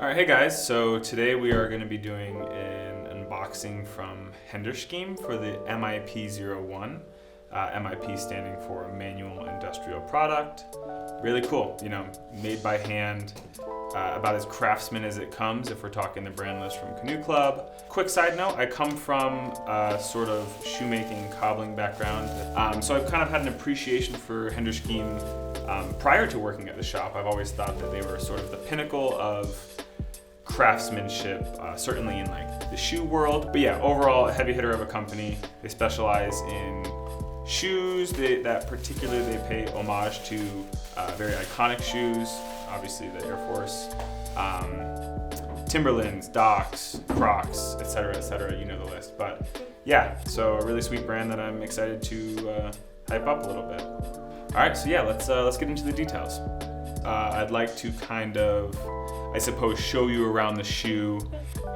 All right, hey guys, so today we are going to be doing an unboxing from Hender Scheme for the MIP-01. MIP standing for Manual Industrial Product. Really cool, you know, made by hand, about as craftsman as it comes if we're talking the brand list from Canoe Club. Quick side note, I come from a sort of shoemaking, cobbling background, so I've kind of had an appreciation for Hender Scheme prior to working at the shop. I've always thought that they were sort of the pinnacle of craftsmanship, certainly in like the shoe world. But yeah, overall a heavy hitter of a company. They specialize in shoes. That particularly they pay homage to very iconic shoes. Obviously the Air Force, Timberlands, Docs, Crocs, etc. You know the list. But yeah, so a really sweet brand that I'm excited to hype up a little bit. All right, so yeah, let's get into the details. I'd like to kind of, I suppose, show you around the shoe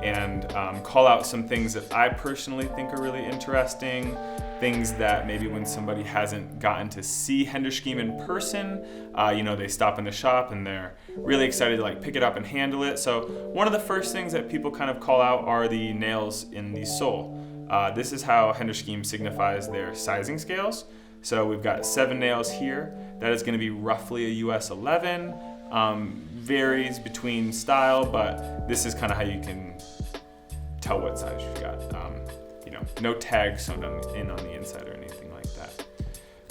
and call out some things that I personally think are really interesting, things that maybe when somebody hasn't gotten to see Hender Scheme in person, you know, they stop in the shop and they're really excited to like pick it up and handle it. So one of the first things that people kind of call out are the nails in the sole. This is how Hender Scheme signifies their sizing scales. So we've got 7 nails here. That is going to be roughly a US 11. Varies between style, but this is kind of how you can tell what size you've got. You know, no tags sewn on the inside or anything like that.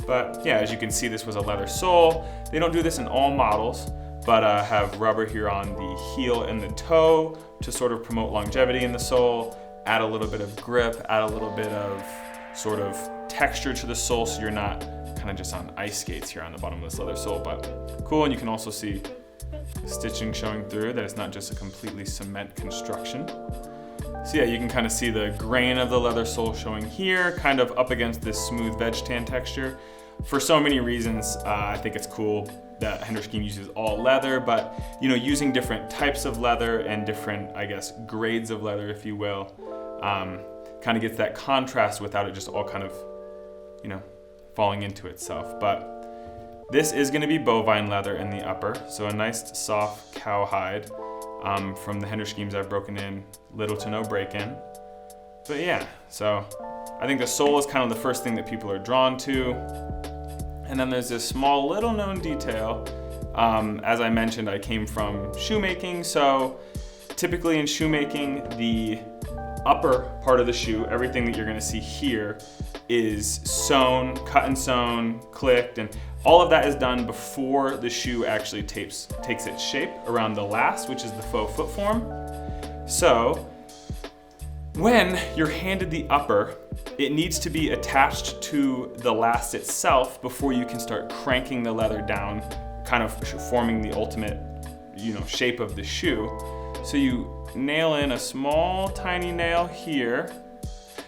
But yeah, as you can see, this was a leather sole. They don't do this in all models, but have rubber here on the heel and the toe to sort of promote longevity in the sole, add a little bit of grip, add a little bit of sort of texture to the sole so you're not kind of just on ice skates here on the bottom of this leather sole. But cool, and you can also see the stitching showing through, that it's not just a completely cement construction. So yeah, you can kind of see the grain of the leather sole showing here, kind of up against this smooth veg-tan texture. For so many reasons, I think it's cool that Hender Scheme uses all leather, but you know, using different types of leather and different, I guess, grades of leather, if you will, kind of gets that contrast without it just all kind of, you know, falling into itself. But this is going to be bovine leather in the upper, so a nice soft cowhide. From the Hender Schemes I've broken in, little to no break-in. But yeah, so I think the sole is kind of the first thing that people are drawn to. And then there's this small little known detail. As I mentioned, I came from shoemaking, so typically in shoemaking, the upper part of the shoe, everything that you're going to see here, is sewn, cut and sewn, clicked, and all of that is done before the shoe actually takes its shape around the last, which is the faux foot form. So when you're handed the upper, it needs to be attached to the last itself before you can start cranking the leather down, kind of forming the ultimate, you know, shape of the shoe. So you nail in a small tiny nail here.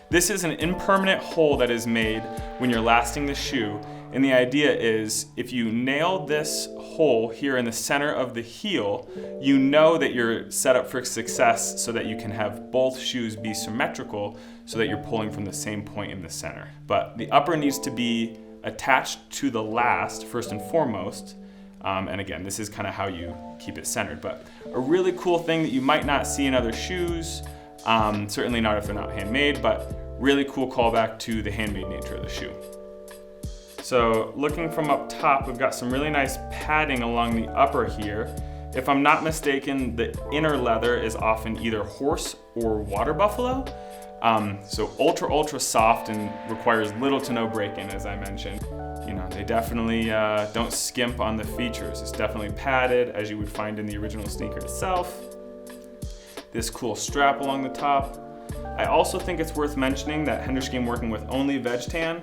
This is an impermanent hole that is made when you're lasting the shoe. And the idea is, if you nail this hole here in the center of the heel, you know that you're set up for success so that you can have both shoes be symmetrical so that you're pulling from the same point in the center. But the upper needs to be attached to the last first and foremost. And again, this is kind of how you keep it centered. But a really cool thing that you might not see in other shoes, certainly not if they're not handmade, but really cool callback to the handmade nature of the shoe. So looking from up top, we've got some really nice padding along the upper here. If I'm not mistaken, the inner leather is often either horse or water buffalo. So ultra soft and requires little to no break-in, as I mentioned. You know, they definitely don't skimp on the features. It's definitely padded, as you would find in the original sneaker itself. This cool strap along the top. I also think it's worth mentioning that Hender Scheme working with only veg-tan.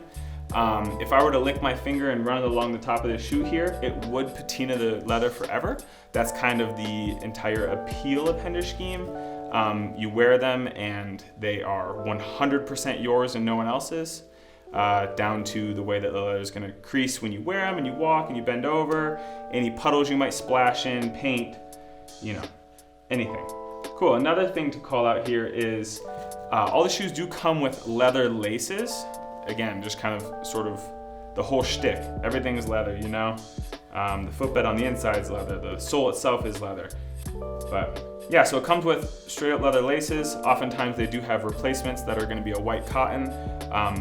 If I were to lick my finger and run it along the top of the shoe here, it would patina the leather forever. That's kind of the entire appeal of Hender Scheme. You wear them and they are 100% yours and no one else's, down to the way that the leather is going to crease when you wear them and you walk and you bend over, any puddles you might splash in, paint, you know, anything. Cool, another thing to call out here is all the shoes do come with leather laces. Again, just kind of sort of the whole shtick. Everything is leather, you know? The footbed on the inside is leather. The sole itself is leather. But yeah, so it comes with straight up leather laces. Oftentimes they do have replacements that are gonna be a white cotton,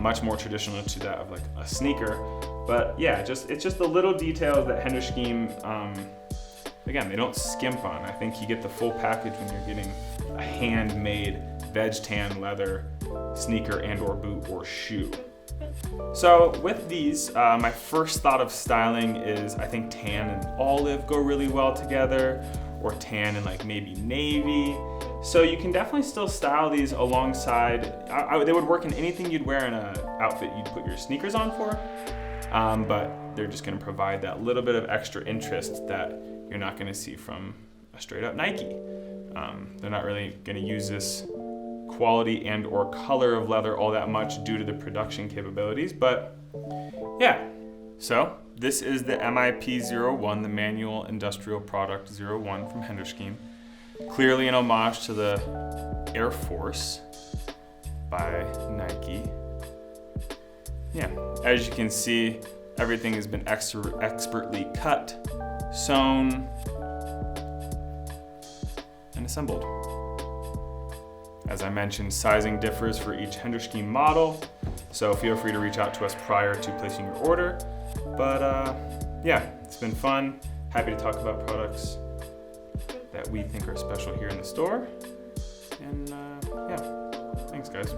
much more traditional to that of like a sneaker. But yeah, it's just the little details that Hender Scheme, again, they don't skimp on. I think you get the full package when you're getting a handmade veg-tanned leather sneaker and or boot or shoe. So with these, my first thought of styling is I think tan and olive go really well together, or tan and like maybe navy. So you can definitely still style these alongside, they would work in anything you'd wear in an outfit you'd put your sneakers on for, but they're just gonna provide that little bit of extra interest that you're not gonna see from a straight up Nike. They're not really gonna use this quality and or color of leather all that much due to the production capabilities, but yeah. So this is the MIP-01, the Manual Industrial Product 01 from Hender Scheme. Clearly an homage to the Air Force by Nike. Yeah, as you can see, everything has been expertly cut, sewn, and assembled. As I mentioned, sizing differs for each Hender Scheme model, so feel free to reach out to us prior to placing your order. But yeah, it's been fun. Happy to talk about products that we think are special here in the store. And yeah, thanks guys.